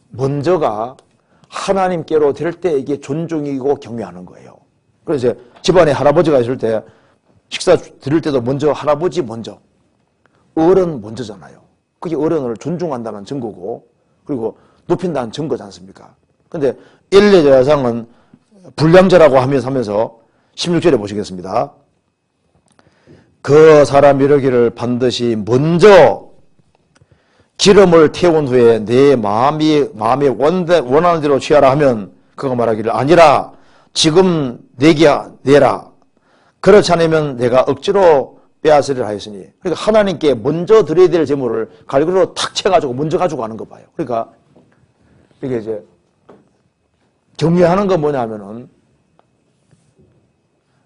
먼저가 하나님께로 될 때 이게 존중이고 경외하는 거예요. 그래서 이제 집안에 할아버지가 있을 때 식사 드릴 때도 먼저 할아버지 먼저, 어른 먼저잖아요. 그게 어른을 존중한다는 증거고, 그리고 높인다는 증거지 않습니까? 근데 엘리야자상은 불량자라고 하면서 16절에 보시겠습니다. 그 사람 이르기를 반드시 먼저 기름을 태운 후에 내 마음이 원하는 대로 취하라 하면 그가 말하기를 아니라 지금 내게 내라. 그렇지 않으면 내가 억지로 빼앗으리라 하였으니, 그러니까 하나님께 먼저 드려야 될 재물을 갈기로 탁 채가지고 먼저 가지고 가는 거 봐요. 그러니까 이게 이제 경외하는 건 뭐냐 하면은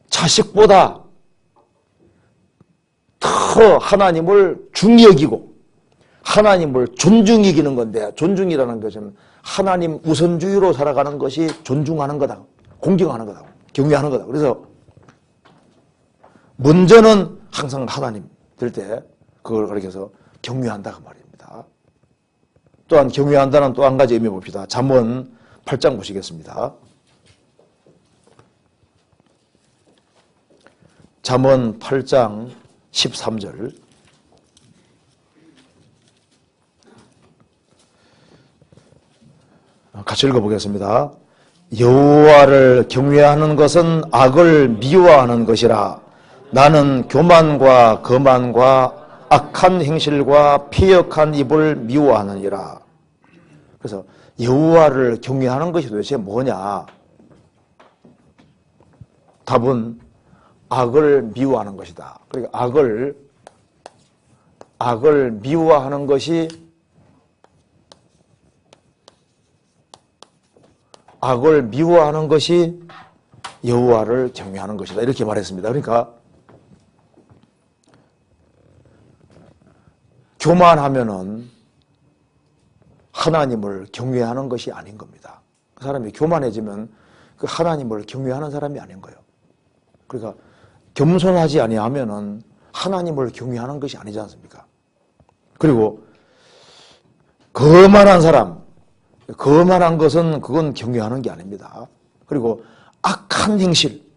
자식보다 더 하나님을 중히 여기고 하나님을 존중히 여기는 건데, 존중이라는 것은 하나님 우선주의로 살아가는 것이 존중하는 거다, 공경하는 거다, 경외하는 거다. 그래서 먼저는 항상 하나님 될 때 그걸 그렇게 해서 경외한다 그 말입니다. 또한 경외한다는 또 한 가지 의미 봅시다. 잠언 8장 보시겠습니다. 잠언 8장 13절. 같이 읽어보겠습니다. 여호와를 경외하는 것은 악을 미워하는 것이라. 나는 교만과 거만과 악한 행실과 피역한 입을 미워하느니라. 그래서 여호와를 경외하는 것이 도대체 뭐냐? 답은 악을 미워하는 것이다. 그러니까 악을 미워하는 것이 여호와를 경외하는 것이다. 이렇게 말했습니다. 그러니까 교만하면은 하나님을 경외하는 것이 아닌 겁니다. 그 사람이 교만해지면 그 하나님을 경외하는 사람이 아닌 거예요. 그러니까 겸손하지 아니하면은 하나님을 경외하는 것이 아니지 않습니까? 그리고 거만한 사람, 거만한 것은 그건 경외하는 게 아닙니다. 그리고 악한 행실,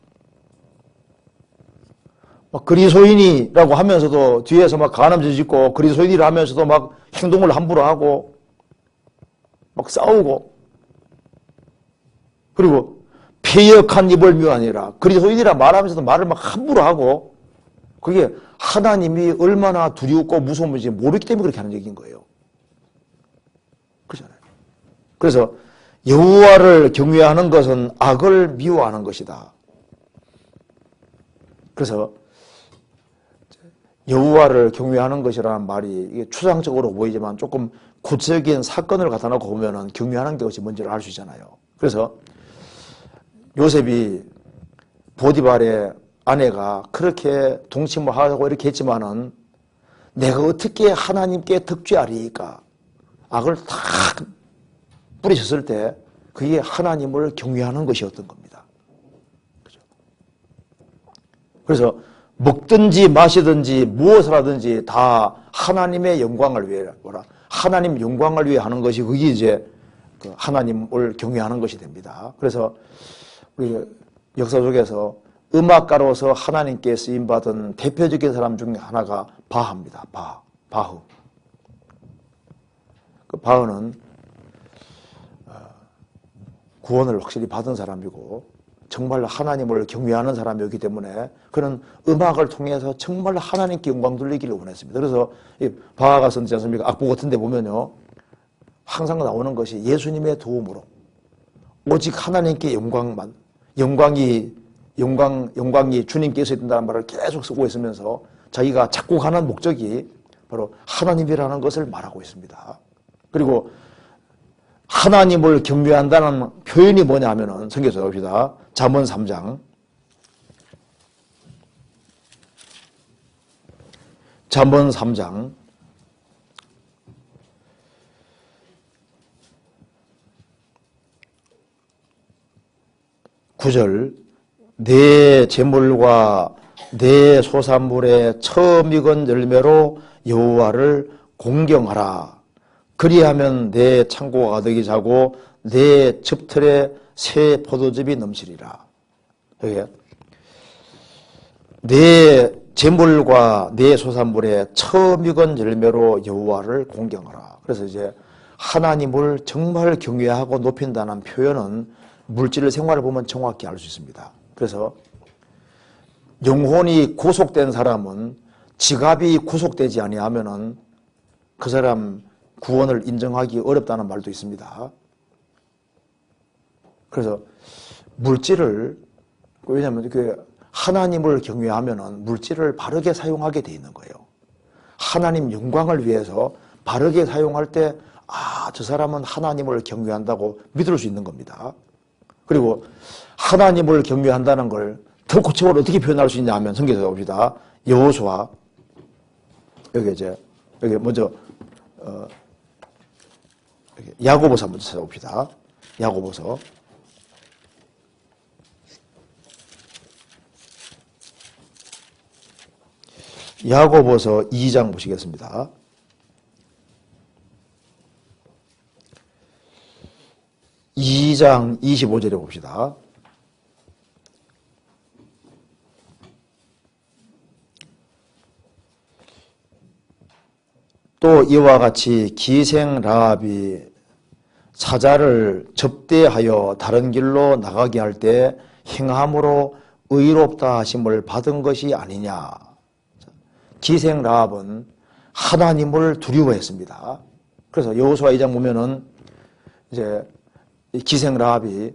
막 그리스도인이라고 하면서도 뒤에서 막 간음죄 짓고 그리스도인이라 하면서도 막 행동을 함부로 하고 막 싸우고, 그리고 패역한 입을 미워하니라. 그리스도인이라 말하면서도 말을 막 함부로 하고, 그게 하나님이 얼마나 두렵고 무서운지 모르기 때문에 그렇게 하는 얘기인 거예요. 그렇잖아요. 그래서 여호와를 경외하는 것은 악을 미워하는 것이다. 그래서 여호와를 경외하는 것이라는 말이 이게 추상적으로 보이지만 조금 구체적인 사건을 갖다 놓고 보면은 경외하는 것이 뭔지를 알 수 있잖아요. 그래서 요셉이 보디발의 아내가 그렇게 동침을 하고 이렇게 했지만은 내가 어떻게 하나님께 덕죄하리까? 악을 탁 뿌리쳤을 때 그게 하나님을 경외하는 것이었던 겁니다. 그죠? 그래서 먹든지 마시든지 무엇을 하든지 다 하나님의 영광을 위해, 하나님 영광을 위해 하는 것이 그게 이제 하나님을 경외하는 것이 됩니다. 그래서 우리 역사 속에서 음악가로서 하나님께 쓰임받은 대표적인 사람 중에 하나가 바하입니다. 바흐. 그 바흐는 구원을 확실히 받은 사람이고 정말 하나님을 경외하는 사람이었기 때문에 그는 음악을 통해서 정말 하나님께 영광 돌리기를 원했습니다. 그래서 이 바하가 썼지 않습니까? 악보 같은 데 보면요, 항상 나오는 것이 예수님의 도움으로 오직 하나님께 영광이 주님께서 있다는 말을 계속 쓰고 있으면서 자기가 작곡하는 목적이 바로 하나님이라는 것을 말하고 있습니다. 그리고 하나님을 경외한다는 표현이 뭐냐 하면은 성경에서 봅시다. 잠언 3장. 잠언 3장 9절. 내 재물과 내 소산물의 처음 익은 열매로 여호와를 공경하라. 그리하면 내 창고가 가득히 차고 내 즙틀에 새 포도즙이 넘치리라. 여기 내 재물과 내 소산물의 처음 익은 열매로 여호와를 공경하라. 그래서 이제 하나님을 정말 경외하고 높인다는 표현은 물질 생활을 보면 정확히 알 수 있습니다. 그래서 영혼이 구속된 사람은 지갑이 구속되지 아니하면은 그 사람 구원을 인정하기 어렵다는 말도 있습니다. 그래서 물질을, 왜냐하면 그 하나님을 경외하면은 물질을 바르게 사용하게 돼 있는 거예요. 하나님 영광을 위해서 바르게 사용할 때, 아, 저 사람은 하나님을 경외한다고 믿을 수 있는 겁니다. 그리고 하나님을 경외한다는 걸 더 구체적으로 어떻게 표현할 수 있냐 하면 성경에서 봅시다. 여호수아, 여기 먼저, 야고보서 먼저 찾아봅시다. 야고보서. 야고보서 2장 보시겠습니다. (2장 25절에) 봅시다. 또 이와 같이 기생 라합이 사자를 접대하여 다른 길로 나가게 할 때 행함으로 의롭다 하심을 받은 것이 아니냐. 기생 라합은 하나님을 두려워했습니다. 그래서 여호수아 2장 보면은 이제 기생 라합이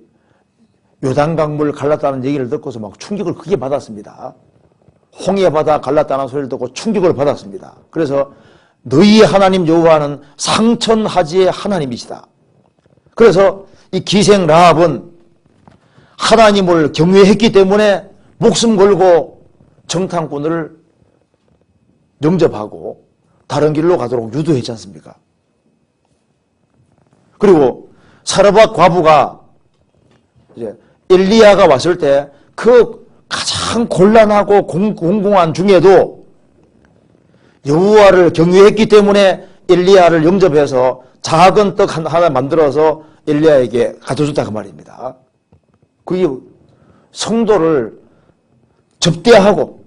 요단강물 갈랐다는 얘기를 듣고서 막 충격을 크게 받았습니다. 홍해 바다 갈랐다는 소리를 듣고 충격을 받았습니다. 그래서 너희 하나님 여호와는 상천하지의 하나님이시다. 그래서 이 기생 라합은 하나님을 경외했기 때문에 목숨 걸고 정탐꾼을 영접하고 다른 길로 가도록 유도했지 않습니까? 그리고 사르밧 과부가 이제 엘리야가 왔을 때 그 가장 곤란하고 공공한 중에도 여호와를 경외했기 때문에 엘리야를 영접해서 작은 떡 하나 만들어서 엘리야에게 가져줬다 그 말입니다. 그게 성도를 접대하고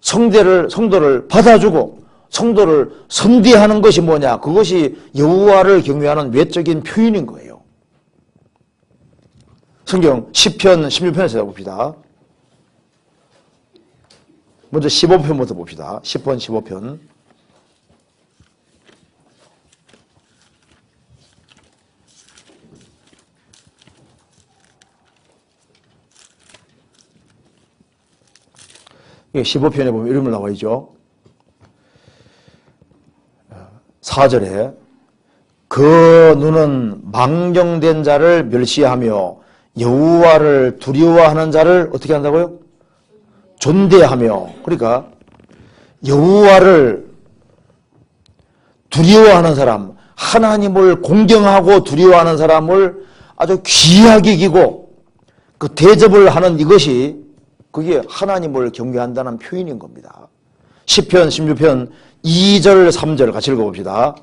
성도를 받아주고 성도를 선대하는 것이 뭐냐? 그것이 여호와를 경외하는 외적인 표현인 거예요. 성경 시편 16편에서 봅시다. 먼저 15편부터 봅시다. 10편 15편. 이게 15편에 보면 이름을 나와 있죠. 4절에 그 눈은 망령된 자를 멸시하며 여호와를 두려워하는 자를 어떻게 한다고요? 존대하며. 그러니까 여호와를 두려워하는 사람, 하나님을 공경하고 두려워하는 사람을 아주 귀하게 여기고 그 대접을 하는 이것이 그게 하나님을 경외한다는 표현인 겁니다. 시편 16편 2절 3절 같이 읽어봅시다.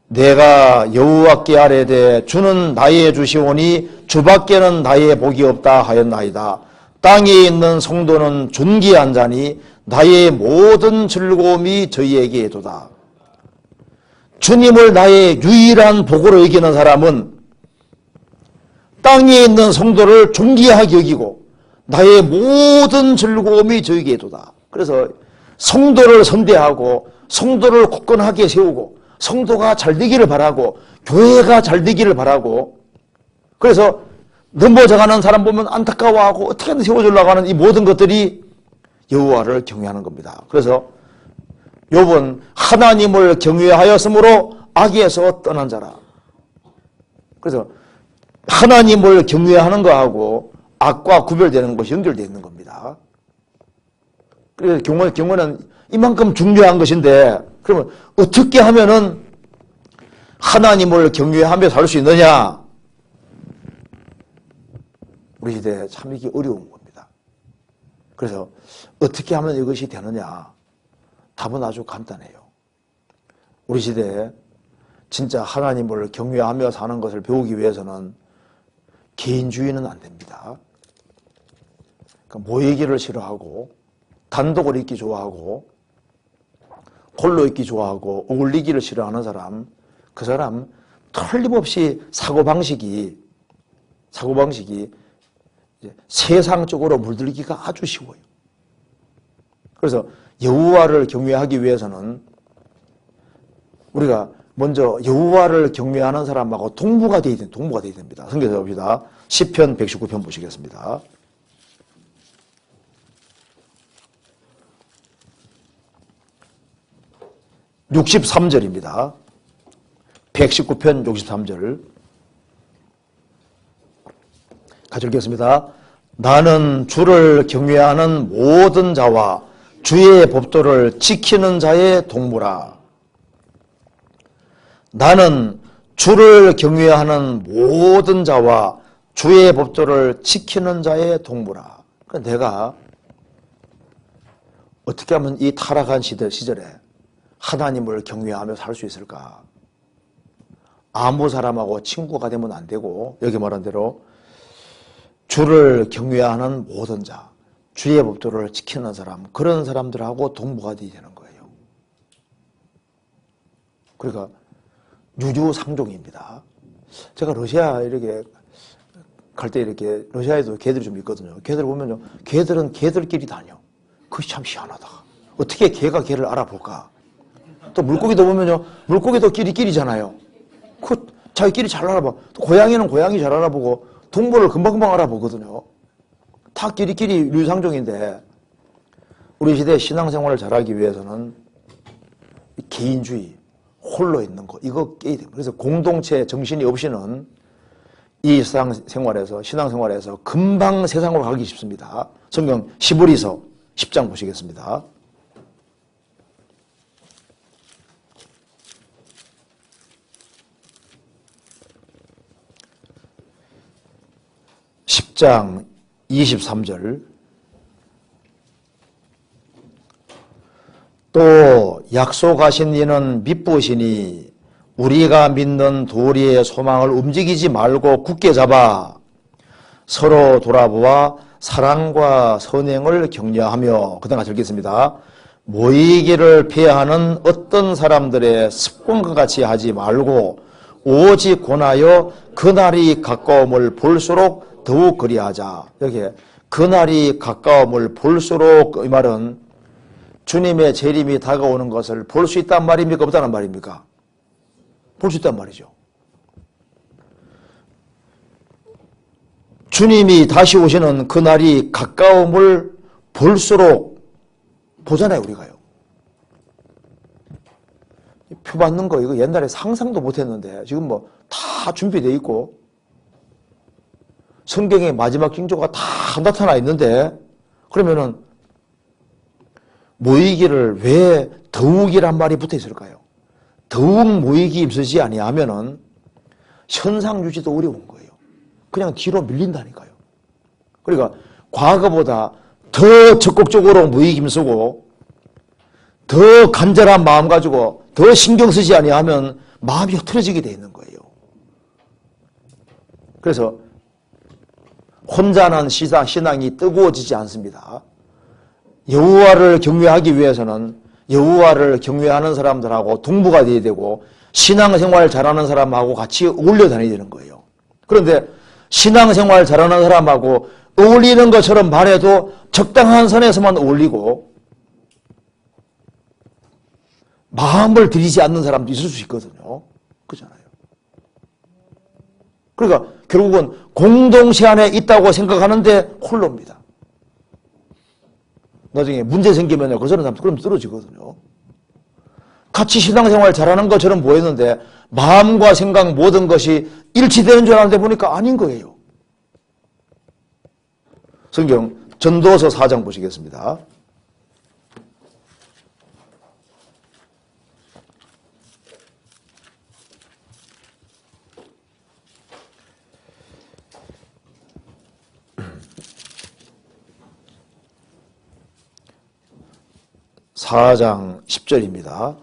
내가 여호와께 아뢰되 주는 나의 주시오니 주밖에는 나의 복이 없다 하였나이다. 땅에 있는 성도는 존귀한 자니 나의 모든 즐거움이 저희에게 도다. 주님을 나의 유일한 복으로 여기는 사람은 땅에 있는 성도를 존귀하게 여기고 나의 모든 즐거움이 저에게 도다. 그래서 성도를 선대하고 성도를 굳건하게 세우고 성도가 잘 되기를 바라고 교회가 잘 되기를 바라고 그래서 넘어져가는 사람 보면 안타까워하고 어떻게든 세워주려고 하는 이 모든 것들이 여호와를 경외하는 겁니다. 그래서 욥은 하나님을 경외하였으므로 악에서 떠난 자라. 그래서 하나님을 경외하는 거하고 악과 구별되는 것이 연결되어 있는 겁니다. 그래서 경외는 이만큼 중요한 것인데 그러면 어떻게 하면은 하나님을 경외하며 살 수 있느냐? 우리 시대에 참 이게 어려운 겁니다. 그래서 어떻게 하면 이것이 되느냐? 답은 아주 간단해요. 우리 시대에 진짜 하나님을 경외하며 사는 것을 배우기 위해서는 개인주의는 안 됩니다. 그러니까 모이기를 싫어하고 단독을 있기 좋아하고 홀로 있기 좋아하고 어울리기를 싫어하는 사람, 그 사람 틀림없이 사고방식이 세상적으로 물들기가 아주 쉬워요. 그래서 여호와를 경외하기 위해서는 우리가 먼저 여호와를 경외하는 사람하고 동무가 되어야 됩니다. 성경에서 봅시다. 시편 119편 보시겠습니다. 63절입니다. 119편 63절 같이 읽겠습니다. 나는 주를 경외하는 모든 자와 주의 법도를 지키는 자의 동무라. 나는 주를 경외하는 모든 자와 주의 법도를 지키는 자의 동무라. 그러니까 내가 어떻게 하면 이 타락한 시절에 하나님을 경외하며 살 수 있을까? 아무 사람하고 친구가 되면 안 되고, 여기 말한 대로 주를 경외하는 모든 자, 주의 법도를 지키는 사람, 그런 사람들하고 동무가 되어야 되는 거예요. 그러니까 유유상종입니다. 제가 러시아 이렇게 갈 때 이렇게 러시아에도 개들이 좀 있거든요. 개들 보면요, 개들은 개들끼리 다녀. 그것이 참 희한하다. 어떻게 개가 개를 알아볼까? 또 물고기도 보면요, 물고기도 끼리끼리잖아요. 그 자기끼리 잘 알아봐. 또 고양이는 고양이 잘 알아보고 동물을 금방금방 알아보거든요. 다 끼리끼리 유유상종인데 우리 시대 신앙생활을 잘하기 위해서는 개인주의, 홀로 있는 거, 이거 깨야 됩니다. 그래서 공동체 정신이 없이는 이 신앙생활에서 금방 세상으로 가기 쉽습니다. 성경 시브리서 10장 보시겠습니다. (10장) 23절 또 약속하신 이는 미쁘시니 우리가 믿는 도리의 소망을 움직이지 말고 굳게 잡아 서로 돌아보아 사랑과 선행을 격려하며, 그 다음 같이 읽겠습니다. 모이기를 피하는 어떤 사람들의 습관과 같이 하지 말고 오직 권하여 그날이 가까움을 볼수록 더욱 그리하자. 여기에 그날이 가까움을 볼수록, 이 말은 주님의 재림이 다가오는 것을 볼 수 있단 말입니까? 없다는 말입니까? 볼 수 있단 말이죠. 주님이 다시 오시는 그날이 가까움을 볼수록 보잖아요, 우리가요. 표 받는 거 이거 옛날에 상상도 못했는데 지금 뭐 다 준비되어 있고 성경의 마지막 징조가 다 나타나 있는데, 그러면은 모이기를 왜 더욱이란 말이 붙어 있을까요? 더욱 모이기 힘쓰지 아니하면은 현상 유지도 어려운 거예요. 그냥 뒤로 밀린다니까요. 그러니까 과거보다 더 적극적으로 모이기 힘쓰고 더 간절한 마음 가지고 더 신경 쓰지 아니하면 마음이 흐트러지게 돼 있는 거예요. 그래서 혼자는 신앙이 뜨거워지지 않습니다. 여호와를 경외하기 위해서는 여호와를 경외하는 사람들하고 동무가 되어야 되고 신앙생활 잘하는 사람하고 같이 어울려 다녀야 되는 거예요. 그런데 신앙생활 잘하는 사람하고 어울리는 것처럼 말해도 적당한 선에서만 어울리고 마음을 들이지 않는 사람도 있을 수 있거든요. 그렇잖아요. 그러니까 결국은 공동체 안에 있다고 생각하는데 홀로입니다. 나중에 문제 생기면요, 그 사람 그럼 떨어지거든요. 같이 신앙생활 잘하는 것처럼 보였는데 마음과 생각 모든 것이 일치되는 줄 알았는데 보니까 아닌 거예요. 성경 전도서 4장 보시겠습니다. (4장) 10절입니다.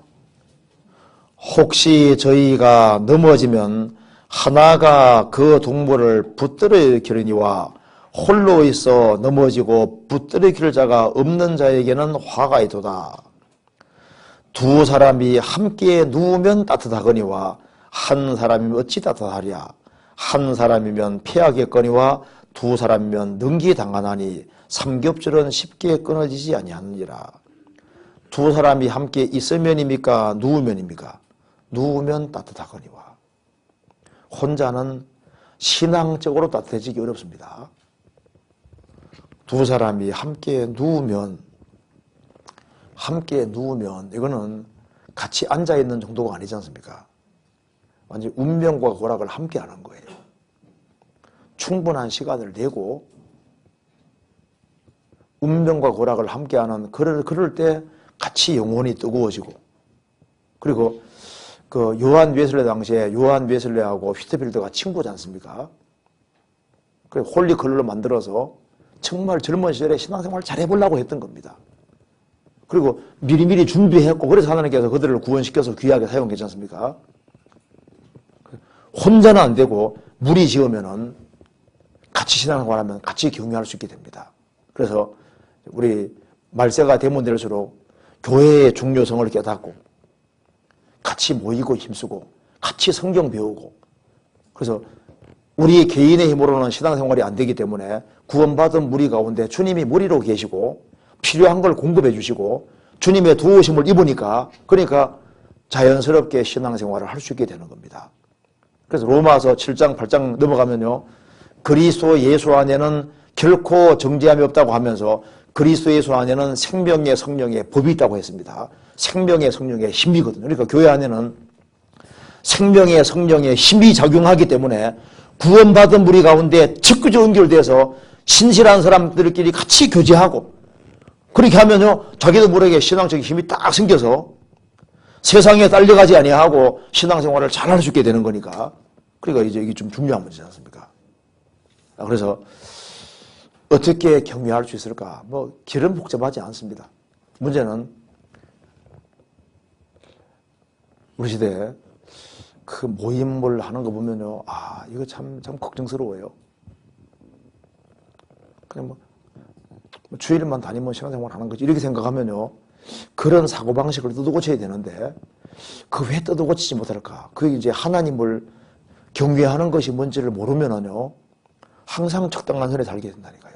혹시 저희가 넘어지면 하나가 그 동물을 붙들어기려니와 홀로 있어 넘어지고 붙들어길 자가 없는 자에게는 화가 있도다. 두 사람이 함께 누우면 따뜻하거니와 한 사람이면 어찌 따뜻하랴. 한 사람이면 패하겠거니와 두 사람이면 능기당하나니 삼겹줄은 쉽게 끊어지지 아니하느니라. 두 사람이 함께 있으면입니까? 누우면입니까? 누우면 따뜻하거니와. 혼자는 신앙적으로 따뜻해지기 어렵습니다. 두 사람이 함께 누우면 이거는 같이 앉아있는 정도가 아니지 않습니까? 완전히 운명과 고락을 함께 하는 거예요. 충분한 시간을 내고 운명과 고락을 함께하는 그럴 때 같이 영혼이 뜨거워지고, 그리고 그 요한 웨슬레 당시에 요한 웨슬레하고 휘트필드가 친구지 않습니까? 그래서 홀리컬러로 만들어서 정말 젊은 시절에 신앙생활을 잘해보려고 했던 겁니다. 그리고 미리미리 준비했고, 그래서 하나님께서 그들을 구원시켜서 귀하게 사용했지 않습니까? 혼자는 안 되고 무리 지으면은 같이 신앙생활하면 같이 경유할 수 있게 됩니다. 그래서 우리 말세가 되면 될수록 교회의 중요성을 깨닫고 같이 모이고 힘쓰고 같이 성경 배우고, 그래서 우리 개인의 힘으로는 신앙생활이 안 되기 때문에 구원받은 무리 가운데 주님이 무리로 계시고 필요한 걸 공급해 주시고 주님의 도우심을 입으니까, 그러니까 자연스럽게 신앙생활을 할 수 있게 되는 겁니다. 그래서 로마서 7장 8장 넘어가면요, 그리스도 예수 안에는 결코 정죄함이 없다고 하면서 그리스도 예수 안에는 생명의 성령의 법이 있다고 했습니다. 생명의 성령의 힘이거든요. 그러니까 교회 안에는 생명의 성령의 힘이 작용하기 때문에 구원받은 무리 가운데 적극적으로 연결돼서 신실한 사람들끼리 같이 교제하고, 그렇게 하면요 자기도 모르게 신앙적인 힘이 딱 생겨서 세상에 딸려가지 아니하고 신앙생활을 잘할 수 있게 되는 거니까. 그러니까 이제 이게 좀 중요한 문제지 않습니까? 그래서 어떻게 격려할 수 있을까? 뭐 길은 복잡하지 않습니다. 문제는 우리 시대에 그 모임을 하는 거 보면요, 이거 참 걱정스러워요. 그냥 뭐 주일만 다니면 신앙생활 하는 거지 이렇게 생각하면요, 그런 사고방식을 뜯어고쳐야 되는데 그 왜 뜯어고치지 못할까? 그게 이제 하나님을 경외하는 것이 뭔지를 모르면은요 항상 적당한 선에 살게 된다니까요.